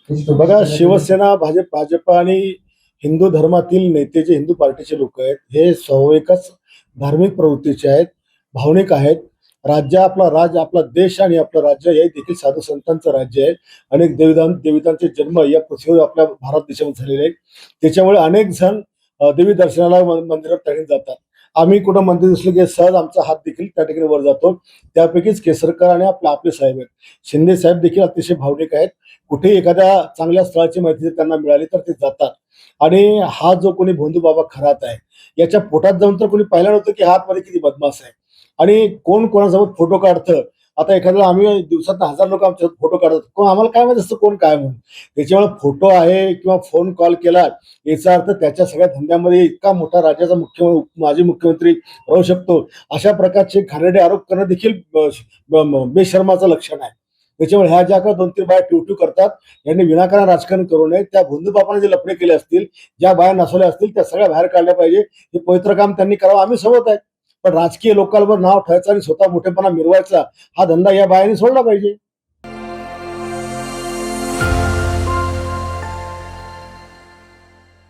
बघा, शिवसेना, भाजप आणि हिंदू धर्मातील नेते जे हिंदू पार्टीचे लोक आहेत, हे स्वाभाविकच धार्मिक प्रवृत्तीचे आहेत, भावनिक आहेत. आपला देश आणि आपलं राज्य हे देखील साधू संतांचं राज्य आहे. अनेक देविदांचे जन्म या पृथ्वीवर आपल्या भारत देशामध्ये झालेले आहेत. त्याच्यामुळे अनेक जण देवी दर्शनाला मंदिरात त्या ठिकाणी जातात. आम्ही कुठं मंदिर दिसलं की सहज आमचा हात देखील त्या ठिकाणी वर जातो. त्यापैकीच केसरकर आणि आपले साहेब आहेत. शिंदे साहेब देखील अतिशय भावनिक आहेत. कुठे एखाद्या चांगल्या स्थळाची माहिती जर त्यांना मिळाली तर ते जातात. आणि हा जो कोणी भोंदू बाबा खरात आहे, याच्या पोटात जाऊन तर कोणी पाहिलं नव्हतं की हा आतमध्ये किती बदमाश आहे आणि कोण कोणासोबत फोटो काढतं. आता एखाद्याला आम्ही दिवसात 1000 लोक आमच्यासोबत फोटो काढतात, कोण आम्हाला काय माहिती असतं कोण काय म्हणून. त्याच्यामुळे फोटो आहे किंवा फोन कॉल केला याचा अर्थ त्याच्या सगळ्या धंद्यामध्ये इतका मोठा राज्याचा माजी मुख्यमंत्री राहू शकतो, अशा प्रकारचे घाणेरडे आरोप करणं देखील बेशर्माचं लक्षण आहे. त्याच्यामुळे ह्या ज्या का 2-3 बाया ट्यू करतात, यांनी विनाकारण राजकारण करू नये. त्या भोंदू बापाने जे लफडे केले असतील, ज्या बाया नसवल्या असतील, त्या सगळ्या बाहेर काढल्या पाहिजे. हे पवित्र काम त्यांनी करावं, आम्ही सोबत आहे. पण राजकीय लोकांवर नाव ठेवायचं आणि स्वतः मोठेपणा मिरवायचा हा धंदा या बायांनी सोडला पाहिजे.